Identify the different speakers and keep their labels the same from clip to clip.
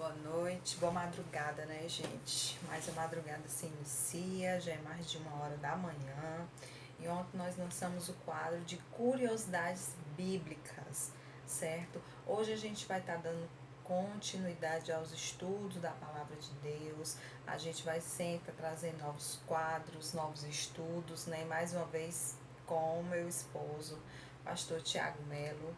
Speaker 1: Boa noite, boa madrugada, né, gente? Mais a madrugada se inicia, já é mais de 1 hora da manhã. E ontem nós lançamos o quadro de curiosidades bíblicas, certo? Hoje a gente vai estar dando continuidade aos estudos da palavra de Deus. A gente vai sempre trazer novos quadros, novos estudos, né? Mais uma vez com o meu esposo, pastor Tiago Melo,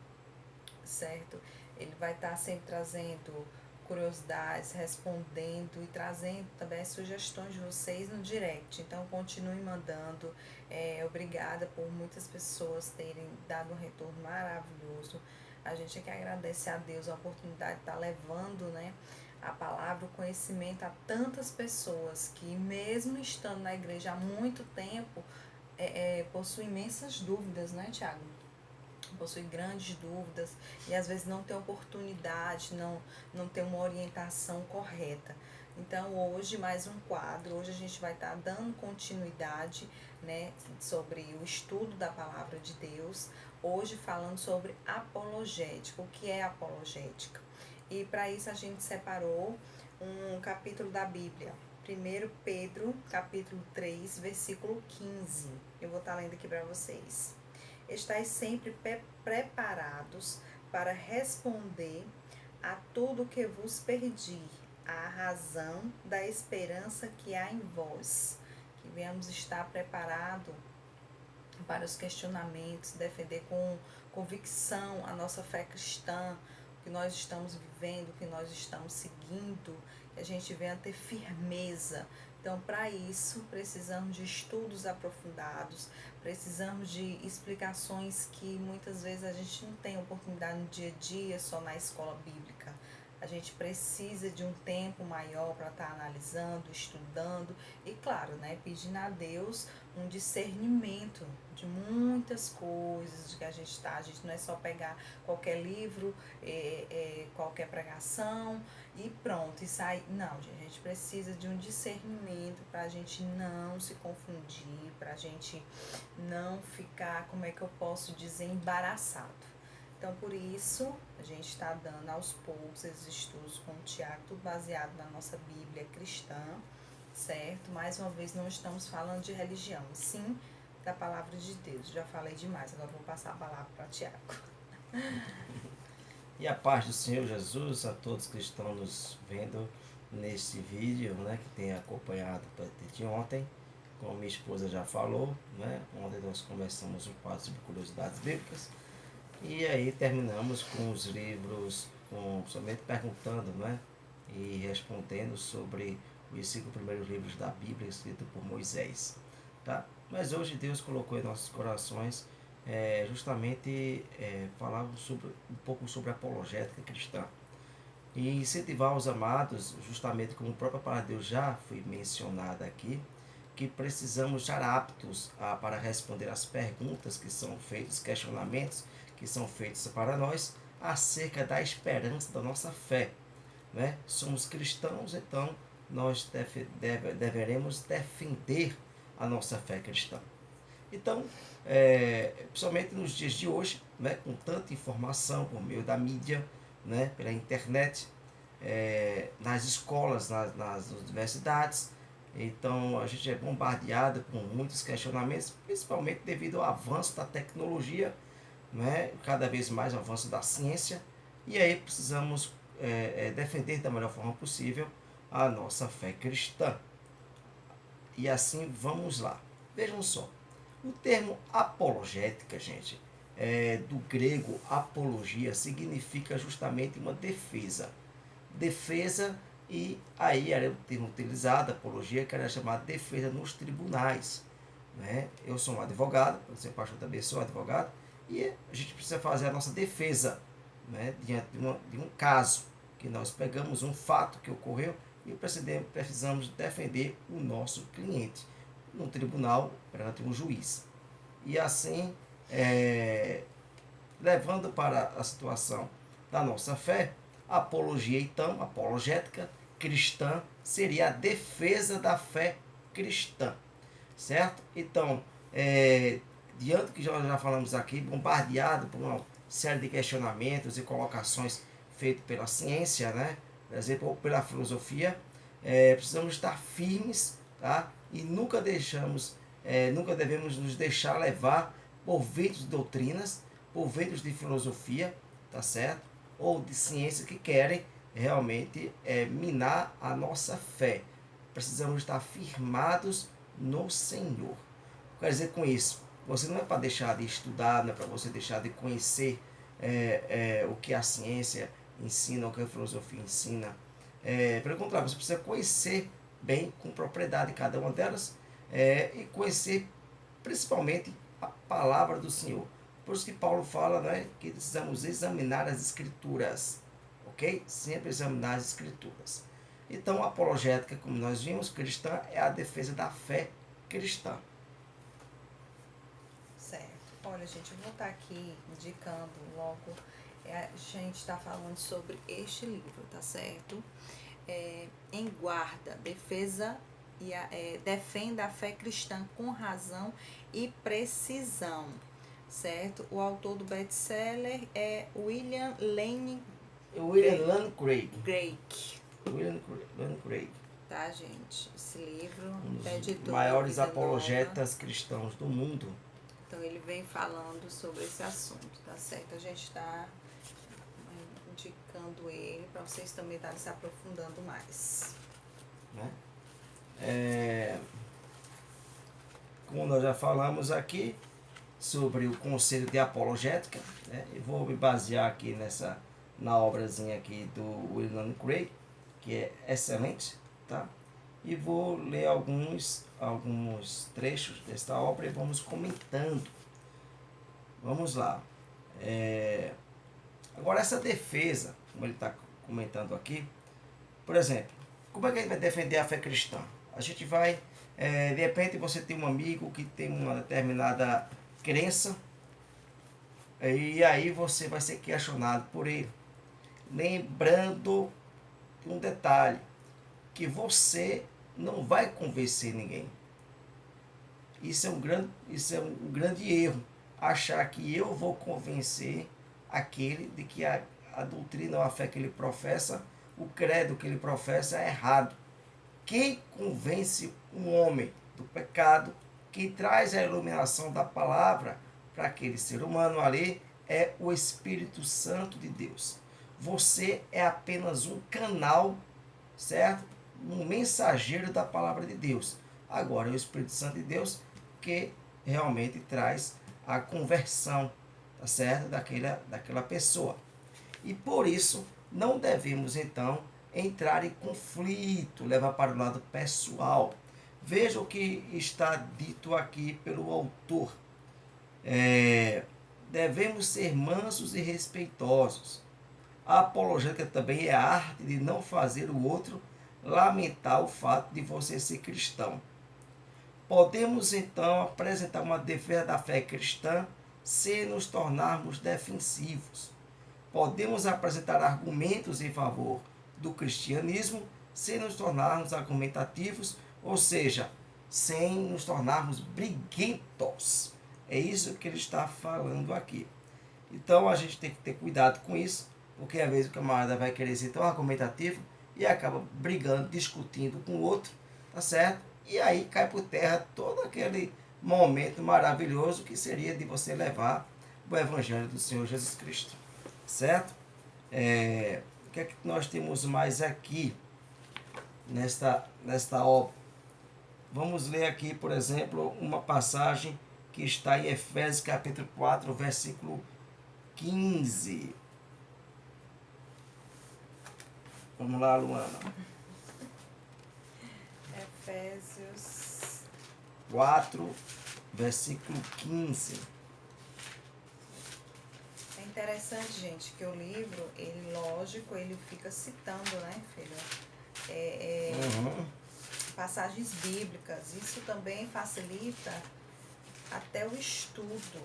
Speaker 1: certo? Ele vai estar sempre trazendo curiosidades, respondendo e trazendo também as sugestões de vocês no direct. Então, continue mandando. Obrigada por muitas pessoas terem dado um retorno maravilhoso. A gente aqui agradece a Deus a oportunidade de estar levando, né, a palavra, o conhecimento a tantas pessoas que, mesmo estando na igreja há muito tempo, possuem imensas dúvidas, né, Tiago? Possui grandes dúvidas e às vezes não tem oportunidade, não tem uma orientação correta. Então, hoje, mais um quadro, hoje a gente vai estar dando continuidade, né, sobre o estudo da palavra de Deus, hoje falando sobre apologética, o que é apologética. E para isso a gente separou um capítulo da Bíblia, 1 Pedro, capítulo 3, versículo 15. Eu vou estar lendo aqui para vocês. Estais sempre preparados para responder a tudo que vos pedir, à razão da esperança que há em vós. Que venhamos estar preparados para os questionamentos, defender com convicção a nossa fé cristã, o que nós estamos vivendo, o que nós estamos seguindo, que a gente venha ter firmeza. Então, para isso, precisamos de estudos aprofundados, precisamos de explicações que muitas vezes a gente não tem oportunidade no dia a dia, só na escola bíblica. A gente precisa de um tempo maior para estar analisando, estudando e, claro, né, pedindo a Deus um discernimento de muitas coisas de que a gente está. A gente não é só pegar qualquer livro, qualquer pregação e pronto, e sair. Não, gente, a gente precisa de um discernimento para a gente não se confundir, para a gente não ficar, como é que eu posso dizer, embaraçado. Então, por isso, a gente está dando aos poucos esses estudos com o Tiago, tudo baseado na nossa Bíblia cristã, certo? Mais uma vez, não estamos falando de religião, sim da palavra de Deus. Já falei demais, agora vou passar a palavra para Tiago.
Speaker 2: E a paz do Senhor Jesus a todos que estão nos vendo nesse vídeo, né, que tem acompanhado de ontem, como minha esposa já falou, né, ontem nós começamos um quadro sobre curiosidades bíblicas, e aí terminamos com os livros, somente perguntando, né, e respondendo sobre os 5 primeiros livros da Bíblia escritos por Moisés, tá? Mas hoje Deus colocou em nossos corações justamente falar um pouco sobre a apologética cristã e incentivar os amados, justamente como a própria palavra de Deus já foi mencionada aqui, que precisamos estar aptos para responder às perguntas que são feitas, questionamentos que são feitos para nós acerca da esperança da nossa fé, né? Somos cristãos, então nós deveremos defender a nossa fé cristã. Então, principalmente nos dias de hoje, né, com tanta informação por meio da mídia, né, pela internet, nas escolas, nas universidades, então a gente é bombardeado com muitos questionamentos, principalmente devido ao avanço da tecnologia, né, cada vez mais o avanço da ciência, e aí precisamos defender da melhor forma possível a nossa fé cristã. E assim vamos lá. Vejam só. O termo apologética, gente, do grego apologia, significa justamente uma defesa. Defesa, e aí era o termo utilizado, apologia, que era chamada defesa nos tribunais. Né? Eu sou um advogado, você pastor também sou advogado, e a gente precisa fazer a nossa defesa, né, diante de um caso, que nós pegamos um fato que ocorreu e precisamos defender o nosso cliente no tribunal, perante um juiz. E assim, levando para a situação da nossa fé, a apologia, então, apologética cristã, seria a defesa da fé cristã, certo? Então, diante do que já falamos aqui, bombardeado por uma série de questionamentos e colocações feitos pela ciência, né? por exemplo, ou pela filosofia, precisamos estar firmes, tá? E nunca nunca devemos nos deixar levar por ventos de doutrinas, por ventos de filosofia, tá certo? Ou de ciência que querem realmente minar a nossa fé. Precisamos estar firmados no Senhor. Quer dizer com isso, você não é para deixar de estudar, não é para você deixar de conhecer o que a ciência ensina, o que a filosofia ensina. Pelo contrário, você precisa conhecer bem, com propriedade, cada uma delas, e conhecer principalmente a palavra do Senhor. Por isso que Paulo fala, né, que precisamos examinar as Escrituras, ok? Sempre examinar as Escrituras. Então, a apologética, como nós vimos, cristã, é a defesa da fé cristã.
Speaker 1: Certo. Olha, gente, eu vou estar aqui indicando logo. A gente está falando sobre este livro, tá certo? Em Guarda, defesa defenda a fé cristã com razão e precisão, certo? O autor do best-seller é William Lane
Speaker 2: Craig.
Speaker 1: Craig.
Speaker 2: Lane Craig.
Speaker 1: Tá, gente? Esse livro
Speaker 2: Um dos
Speaker 1: editor
Speaker 2: maiores
Speaker 1: Vida
Speaker 2: apologetas
Speaker 1: Nova.
Speaker 2: cristãos do mundo.
Speaker 1: Então ele vem falando sobre esse assunto, tá certo? A gente está indicando ele para vocês também estarem se aprofundando mais.
Speaker 2: Né? Como nós já falamos aqui sobre o conselho de apologética, né? Eu vou me basear aqui na obrazinha aqui do William Craig, que é excelente, tá? E vou ler alguns trechos desta obra e vamos comentando. Vamos lá. Agora, essa defesa, como ele está comentando aqui, por exemplo, como é que a gente vai defender a fé cristã? A gente vai, de repente você tem um amigo que tem uma determinada crença, e aí você vai ser questionado por ele. Lembrando um detalhe, que você não vai convencer ninguém. Isso é um grande erro, achar que eu vou convencer aquele de que a doutrina ou a fé que ele professa, o credo que ele professa é errado. Quem convence um homem do pecado, quem traz a iluminação da palavra para aquele ser humano ali, é o Espírito Santo de Deus. Você é apenas um canal, certo? Um mensageiro da palavra de Deus. Agora é o Espírito Santo de Deus que realmente traz a conversão, tá certo? Daquela pessoa. E por isso não devemos então entrar em conflito, levar para o lado pessoal. Veja o que está dito aqui pelo autor. Devemos ser mansos e respeitosos. A apologética também é a arte de não fazer o outro lamentar o fato de você ser cristão. Podemos então apresentar uma defesa da fé cristã sem nos tornarmos defensivos. Podemos apresentar argumentos em favor do cristianismo sem nos tornarmos argumentativos, ou seja, sem nos tornarmos briguentos. É isso que ele está falando aqui. Então a gente tem que ter cuidado com isso, porque às vezes o camarada vai querer ser tão argumentativo e acaba brigando, discutindo com o outro, tá certo? E aí cai por terra todo aquele momento maravilhoso que seria de você levar o Evangelho do Senhor Jesus Cristo, certo? O que é que nós temos mais aqui nesta obra? Vamos ler aqui, por exemplo, uma passagem que está em Efésios capítulo 4, versículo 15. Vamos lá, Luana.
Speaker 1: Efésios
Speaker 2: 4, versículo 15.
Speaker 1: É interessante, gente, que o livro, ele, lógico, ele fica citando, né, filho? Passagens bíblicas. Isso também facilita até o estudo,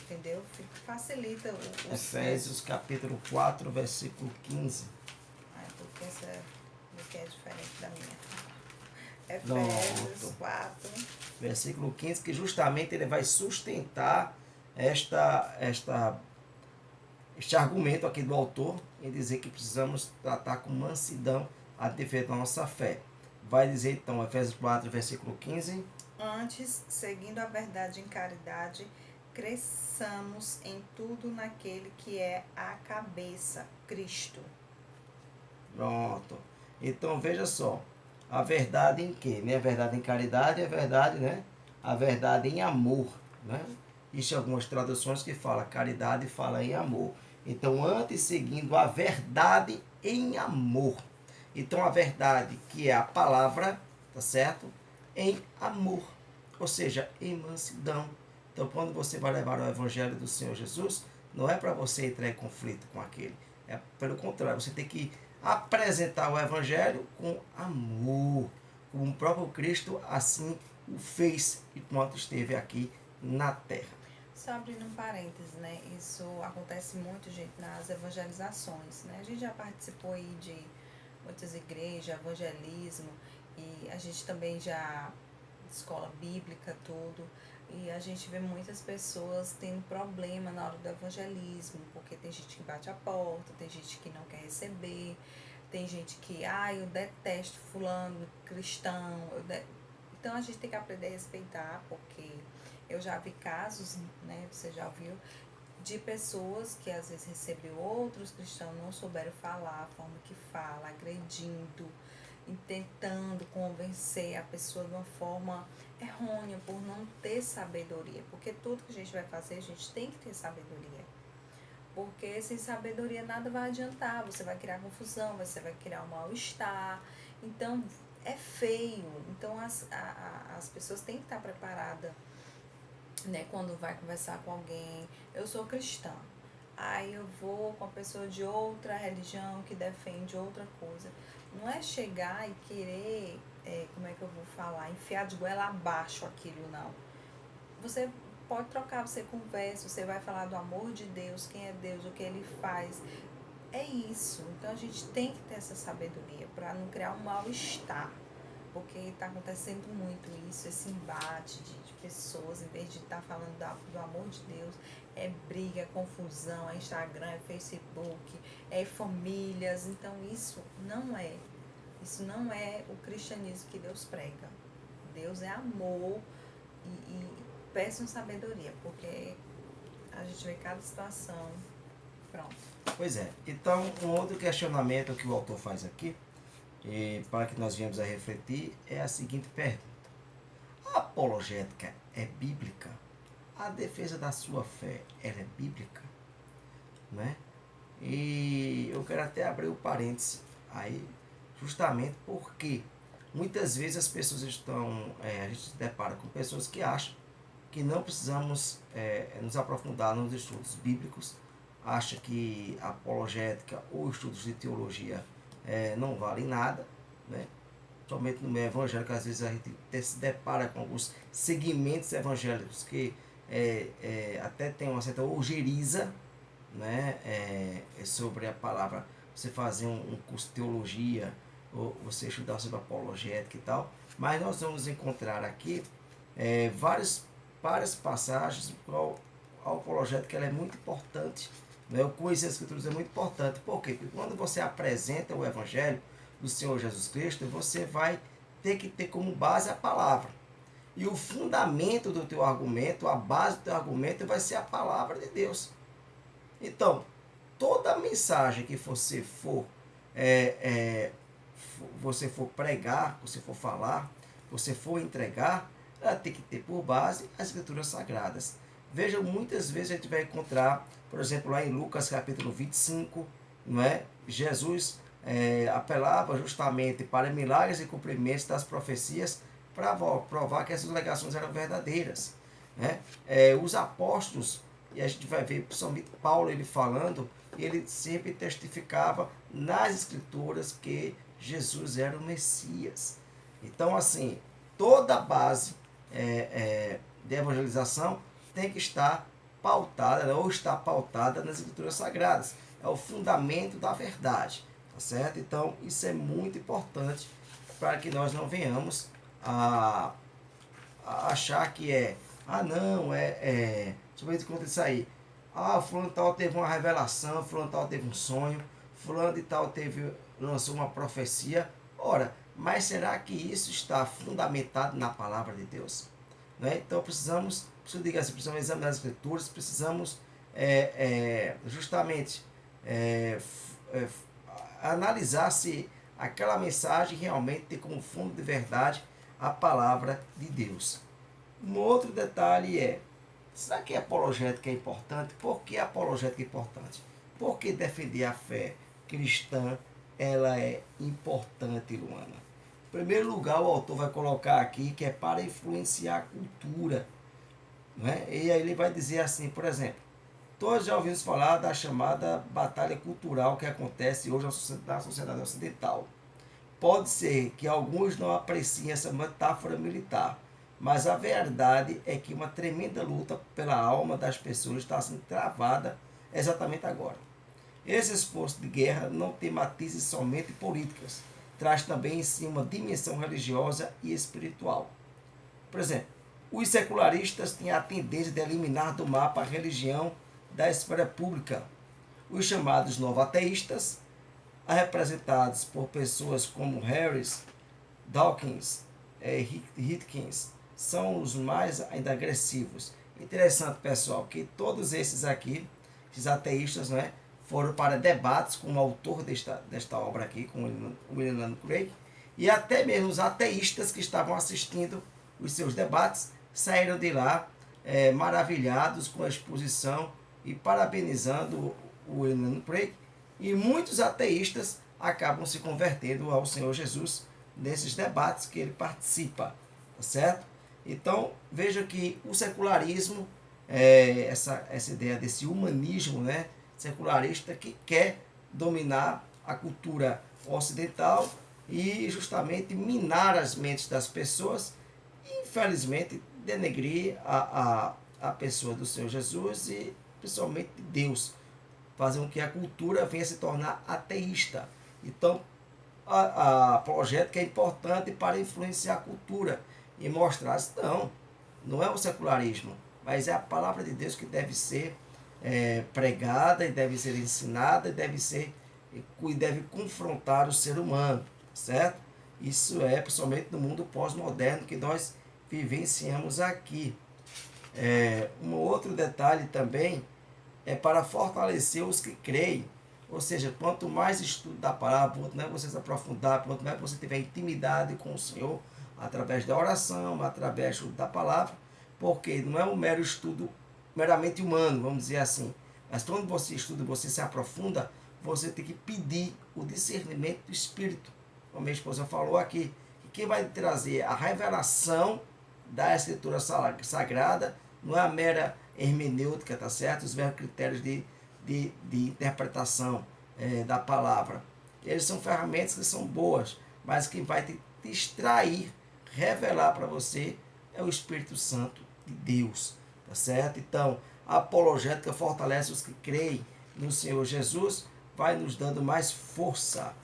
Speaker 1: entendeu? Facilita o
Speaker 2: Efésios capítulo 4, versículo 15.
Speaker 1: Porque essa aqui é diferente da minha.
Speaker 2: Efésios
Speaker 1: 4.
Speaker 2: Versículo 15, que justamente ele vai sustentar esta este argumento aqui do autor em dizer que precisamos tratar com mansidão a defesa da nossa fé. Vai dizer então, Efésios 4, versículo 15.
Speaker 1: Antes, seguindo a verdade em caridade, cresçamos em tudo naquele que é a cabeça, Cristo.
Speaker 2: Pronto. Então veja só, a verdade em quê? Né? A verdade em caridade é a verdade, né? A verdade em amor, né? Existem algumas traduções que falam caridade e fala em amor. Então, antes seguindo a verdade em amor. Então, a verdade que é a palavra, tá certo? Em amor, ou seja, em mansidão. Então, quando você vai levar o evangelho do Senhor Jesus, não é para você entrar em conflito com aquele. É pelo contrário, você tem que apresentar o evangelho com amor, como o próprio Cristo assim o fez enquanto esteve aqui na terra.
Speaker 1: Só abrindo um parênteses, né? Isso acontece muito, gente, nas evangelizações, né? A gente já participou aí de muitas igrejas, evangelismo, e a gente também já, escola bíblica, tudo, e a gente vê muitas pessoas tendo problema na hora do evangelismo, porque tem gente que bate a porta, tem gente que não quer receber, tem gente que, eu detesto fulano, cristão, então a gente tem que aprender a respeitar, porque eu já vi casos, né, você já viu, de pessoas que às vezes recebeu outros cristãos, não souberam falar a forma que fala, agredindo, e tentando convencer a pessoa de uma forma errônea, por não ter sabedoria. Porque tudo que a gente vai fazer, a gente tem que ter sabedoria. Porque sem sabedoria nada vai adiantar, você vai criar confusão, você vai criar um mal-estar. Então, é feio. Então, as pessoas têm que estar preparadas, né, quando vai conversar com alguém. Eu sou cristã, aí eu vou com a pessoa de outra religião que defende outra coisa. Não é chegar e querer, como é que eu vou falar, enfiar de goela abaixo aquilo, não. Você pode trocar, você conversa, você vai falar do amor de Deus, quem é Deus, o que Ele faz. É isso. Então a gente tem que ter essa sabedoria para não criar um mal-estar. Porque está acontecendo muito isso, esse embate de pessoas, em vez de estar falando do amor de Deus, é briga, é confusão, é Instagram, é Facebook, é famílias. Então isso não é o cristianismo que Deus prega. Deus é amor e peçam sabedoria, porque a gente vê cada situação. Pronto.
Speaker 2: Pois é. Então, um outro questionamento que o autor faz aqui, e para que nós viemos a refletir, é a seguinte pergunta: a apologética é bíblica? A defesa da sua fé, ela é bíblica? Né? E eu quero até abrir o parênteses aí, justamente porque muitas vezes as pessoas a gente se depara com pessoas que acham que não precisamos nos aprofundar nos estudos bíblicos, acha que a apologética ou estudos de teologia não valem nada, né? Somente no meio evangélico, às vezes a gente se depara com alguns segmentos evangélicos que até tem uma certa ojeriza, né? Sobre a palavra, você fazer um curso de teologia, ou você estudar sobre apologética e tal, mas nós vamos encontrar aqui várias passagens a apologética ela é muito importante, né? O conhecer as escrituras é muito importante. Por quê? Porque quando você apresenta o evangelho do Senhor Jesus Cristo, você vai ter que ter como base a palavra. E o fundamento do teu argumento, a base do teu argumento vai ser a palavra de Deus. Então, toda mensagem que você for pregar, você for falar, você for entregar, ela tem que ter por base as escrituras sagradas. Vejam, muitas vezes a gente vai encontrar, por exemplo, lá em Lucas capítulo 25, não é? Jesus apelava justamente para milagres e cumprimentos das profecias para provar que essas alegações eram verdadeiras, né? Os apóstolos, e a gente vai ver principalmente Paulo ele falando, ele sempre testificava nas escrituras que Jesus era o Messias. Então, assim, toda a base de evangelização tem que estar pautada, né, ou está pautada nas escrituras sagradas. É o fundamento da verdade, tá certo? Então, isso é muito importante para que nós não venhamos a achar que somente quando isso aí, Ah, fulano de tal teve uma revelação, fulano de tal teve um sonho, fulano de tal lançou uma profecia. Ora, mas será que isso está fundamentado na palavra de Deus? Né? Então precisamos examinar as escrituras, precisamos justamente é, analisar se aquela mensagem realmente tem como fundo de verdade a palavra de Deus. Um outro detalhe será que a apologética é importante? Por que a apologética é importante? Porque defender a fé cristã ela é importante, Luana. Em primeiro lugar, o autor vai colocar aqui que é para influenciar a cultura. Né? E aí ele vai dizer assim, por exemplo, todos já ouvimos falar da chamada batalha cultural que acontece hoje na sociedade ocidental. Pode ser que alguns não apreciem essa metáfora militar, mas a verdade é que uma tremenda luta pela alma das pessoas está sendo travada exatamente agora. Esse esforço de guerra não tem matizes somente políticas, traz também em si uma dimensão religiosa e espiritual. Por exemplo, os secularistas têm a tendência de eliminar do mapa a religião da esfera pública. Os chamados novo-ateístas, representados por pessoas como Harris, Dawkins e Hitchens, são os mais ainda agressivos. Interessante, pessoal, que todos esses aqui, esses ateístas, né, foram para debates com o autor desta obra aqui, com William Lane Craig, e até mesmo os ateístas que estavam assistindo os seus debates saíram de lá maravilhados com a exposição e parabenizando o William Lane Craig, e muitos ateístas acabam se convertendo ao Senhor Jesus nesses debates que ele participa, tá certo? Então, veja que o secularismo, essa ideia desse humanismo, né, secularista que quer dominar a cultura ocidental e justamente minar as mentes das pessoas e, infelizmente, denegrir a pessoa do Senhor Jesus e principalmente Deus, fazer com que a cultura venha se tornar ateísta. Então, a apologética é importante para influenciar a cultura e mostrar que não é o secularismo, mas é a palavra de Deus que deve ser pregada e deve ser ensinada e deve confrontar o ser humano, certo? Isso é principalmente no mundo pós-moderno que nós vivenciamos aqui. Um outro detalhe também é para fortalecer os que creem. Ou seja, quanto mais estudo da palavra, quanto mais você se aprofundar, quanto mais você tiver intimidade com o Senhor, através da oração, através do estudo da palavra, porque não é um mero estudo meramente humano, vamos dizer assim. Mas quando você estuda, você se aprofunda, você tem que pedir o discernimento do Espírito. Como a minha esposa falou aqui, que quem vai trazer a revelação da Escritura Sagrada não é a mera hermenêutica, tá certo? Os meros critérios de interpretação da palavra. Eles são ferramentas que são boas, mas quem vai te extrair, revelar para você é o Espírito Santo de Deus, tá certo? Então, a apologética fortalece os que creem no Senhor Jesus, vai nos dando mais força,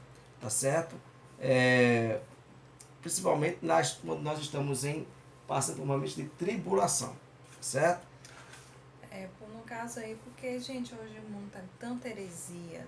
Speaker 2: tá certo? Principalmente quando nós estamos passando por momentos de tribulação, certo?
Speaker 1: No caso aí, porque, gente, hoje o mundo tá tanta heresia,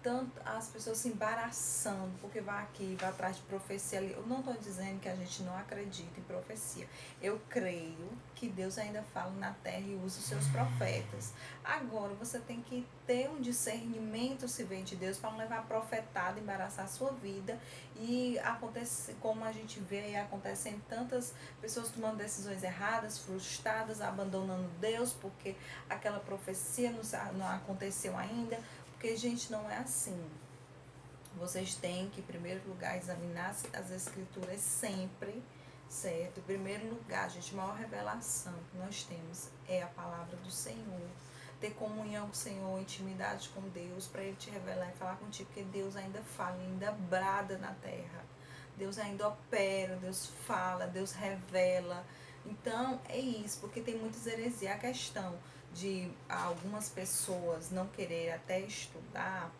Speaker 1: tanto as pessoas se embaraçando, porque vai aqui, vai atrás de profecia ali. Eu não estou dizendo que a gente não acredita em profecia. Eu creio que Deus ainda fala na terra e usa os seus profetas. Agora, você tem que ter um discernimento se vem de Deus para não levar profetada, embaraçar a sua vida. E acontece, como a gente vê aí acontecendo, tantas pessoas tomando decisões erradas, frustradas, abandonando Deus, porque aquela profecia não aconteceu ainda. Porque, gente, não é assim. Vocês têm que, em primeiro lugar, examinar as escrituras sempre, certo? Em primeiro lugar, gente, a maior revelação que nós temos é a palavra do Senhor. Ter comunhão com o Senhor, intimidade com Deus, para Ele te revelar e falar contigo, porque Deus ainda fala, ainda brada na terra. Deus ainda opera, Deus fala, Deus revela. Então, é isso, porque tem muitas heresias. A questão de algumas pessoas não querer até estudar,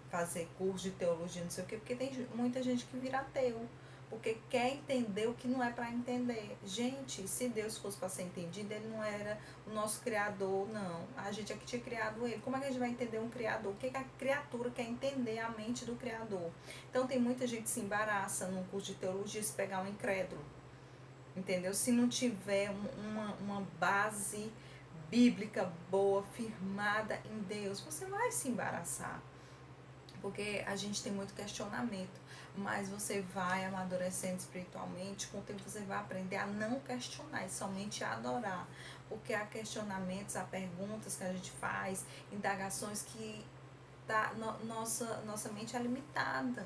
Speaker 1: fazer curso de teologia, não sei o quê, porque tem muita gente que vira ateu, porque quer entender o que não é para entender. Gente, se Deus fosse para ser entendido, ele não era o nosso criador, não. A gente é que tinha criado ele. Como é que a gente vai entender um criador? O que a criatura quer entender a mente do criador? Então tem muita gente que se embaraça num curso de teologia se pegar um incrédulo, entendeu? Se não tiver uma base bíblica boa, firmada em Deus, você vai se embaraçar. Porque a gente tem muito questionamento, mas você vai amadurecendo espiritualmente, com o tempo você vai aprender a não questionar e somente a adorar. Porque há questionamentos, há perguntas que a gente faz, indagações que nossa mente é limitada,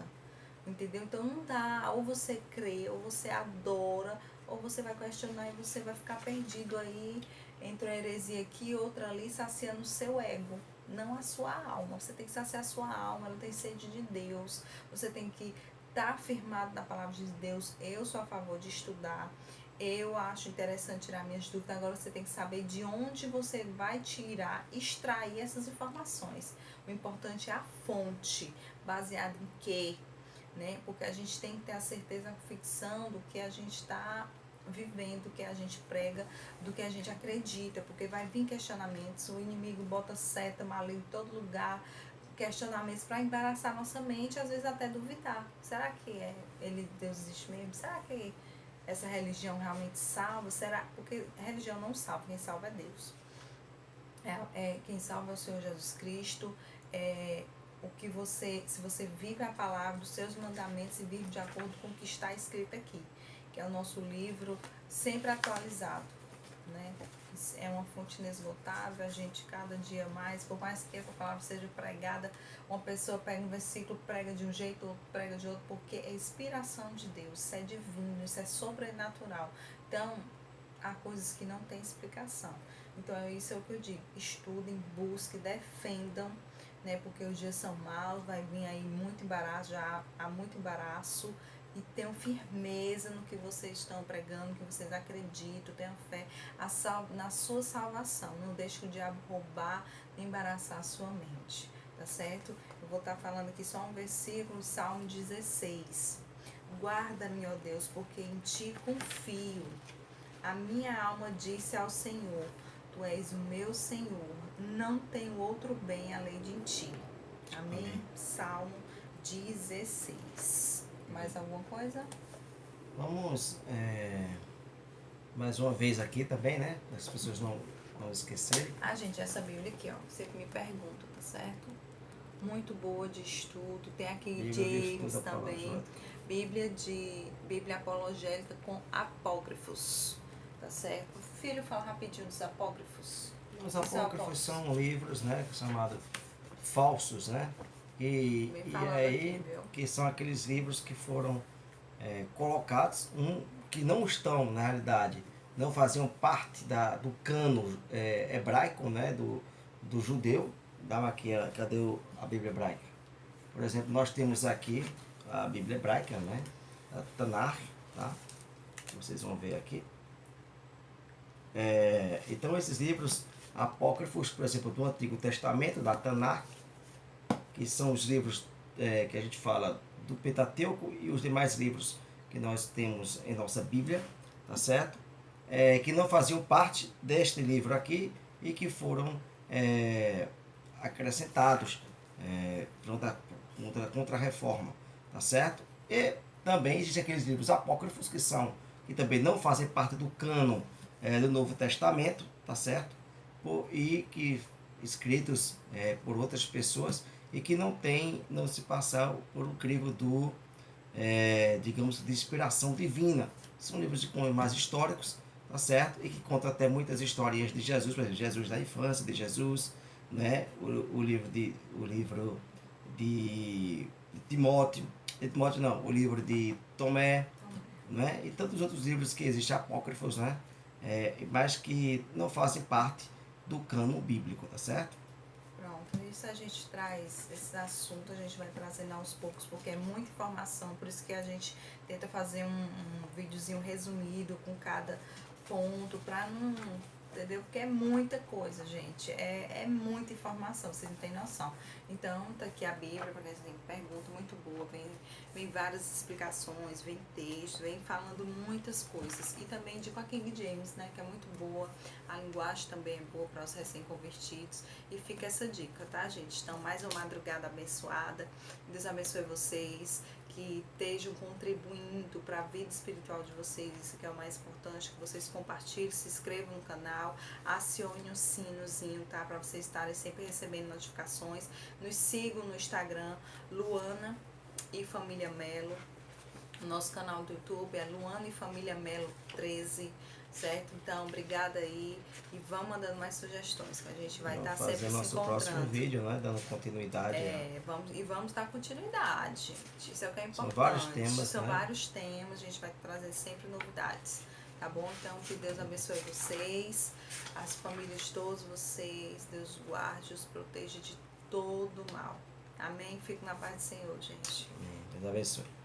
Speaker 1: entendeu? Então não dá, ou você crê, ou você adora, ou você vai questionar e você vai ficar perdido aí entre uma heresia aqui e outra ali, saciando o seu ego, não a sua alma. Você tem que saciar a sua alma, ela tem sede de Deus, você tem que estar firmado na palavra de Deus. Eu sou a favor de estudar, eu acho interessante tirar minhas dúvidas. Agora você tem que saber de onde você vai tirar, extrair essas informações. O importante é a fonte, baseada em quê? Né? Porque a gente tem que ter a certeza, a convicção do que a gente está vivendo, do que a gente prega, do que a gente acredita, porque vai vir questionamentos, o inimigo bota seta, maligno em todo lugar, questionamentos para embaraçar nossa mente, às vezes até duvidar. Será que Deus existe mesmo? Será que essa religião realmente salva? Será? Porque religião não salva, quem salva é Deus. Quem salva é o Senhor Jesus Cristo. Se você vive a palavra, os seus mandamentos e vive de acordo com o que está escrito aqui, que é o nosso livro sempre atualizado, né? É uma fonte inesgotável, a gente cada dia mais, por mais que a palavra seja pregada, uma pessoa pega um versículo, prega de um jeito, outro prega de outro, porque é inspiração de Deus, isso é divino, isso é sobrenatural. Então, há coisas que não têm explicação. Então, isso é o que eu digo, estudem, busquem, defendam, né? Porque os dias são maus, vai vir aí muito embaraço, já há muito embaraço, e tenham firmeza no que vocês estão pregando, no que vocês acreditam, tenham fé na sua salvação. Não deixe o diabo roubar nem embaraçar a sua mente, tá certo? Eu vou estar falando aqui só um versículo, Salmo 16. Guarda-me, ó Deus, porque em ti confio. A minha alma disse ao Senhor, tu és o meu Senhor, não tenho outro bem além de ti. Amém?
Speaker 2: Amém.
Speaker 1: Salmo 16. Mais alguma coisa?
Speaker 2: Vamos mais uma vez aqui também, né? Para as pessoas não esquecerem.
Speaker 1: Gente, essa Bíblia aqui, ó, você que me pergunta, tá certo? Muito boa de estudo. Tem aqui James também. Bíblia apologética com apócrifos, tá certo? Filho, fala rapidinho dos apócrifos.
Speaker 2: Os apócrifos são livros, né, chamados falsos, né? E aí,
Speaker 1: aqui,
Speaker 2: que são aqueles livros que foram colocados, que não estão, na realidade, não faziam parte do cano hebraico, né, do judeu. Dá aqui, cadê a Bíblia hebraica? Por exemplo, nós temos aqui a Bíblia hebraica, né, a Tanakh, tá? Vocês vão ver aqui. Então, esses livros apócrifos, por exemplo, do Antigo Testamento, da Tanakh, que são os livros que a gente fala do Pentateuco e os demais livros que nós temos em nossa Bíblia, tá certo? Que não faziam parte deste livro aqui e que foram acrescentados contra a reforma, tá certo? E também existem aqueles livros apócrifos que também não fazem parte do cânon do Novo Testamento, tá certo? E que escritos por outras pessoas e que não se passam por um crivo digamos, de inspiração divina. São livros mais históricos, tá certo? E que contam até muitas historinhas de Jesus, por exemplo, Jesus da infância de Jesus, né? O livro de Timóteo, o livro de Tomé, né? E tantos outros livros que existem apócrifos, né? Mas que não fazem parte do cânon bíblico, tá certo?
Speaker 1: Pronto, isso a gente traz, esses assuntos a gente vai trazendo aos poucos, porque é muita informação, por isso que a gente tenta fazer um videozinho resumido com cada ponto, para entendeu? Porque é muita coisa, gente, é muita informação, vocês não têm noção. Então, tá aqui a Bíblia, para quem tem pergunta muito boa, vem várias explicações, vem texto, vem falando muitas coisas. E também de King James, né, que é muito boa, a linguagem também é boa para os recém-convertidos. E fica essa dica, tá, gente? Então, mais uma madrugada abençoada, Deus abençoe vocês, que estejam contribuindo para a vida espiritual de vocês, isso que é o mais importante, que vocês compartilhem, se inscrevam no canal, acionem o sinozinho, tá? Para vocês estarem sempre recebendo notificações. Nos sigam no Instagram, Luana e Família Melo. O nosso canal do YouTube é Luana e Família Melo 13, certo? Então, obrigada aí e vamos mandando mais sugestões, que a gente vai estar sempre se encontrando.
Speaker 2: Fazer nosso próximo vídeo, né? Dando continuidade.
Speaker 1: Vamos dar continuidade, gente. Isso é o que é importante.
Speaker 2: São vários temas,
Speaker 1: São vários temas, a gente vai trazer sempre novidades, tá bom? Então, que Deus abençoe vocês, as famílias de todos vocês, Deus guarde, os proteja de todo mal. Amém? Fique na paz do Senhor, gente.
Speaker 2: Amém. Deus abençoe.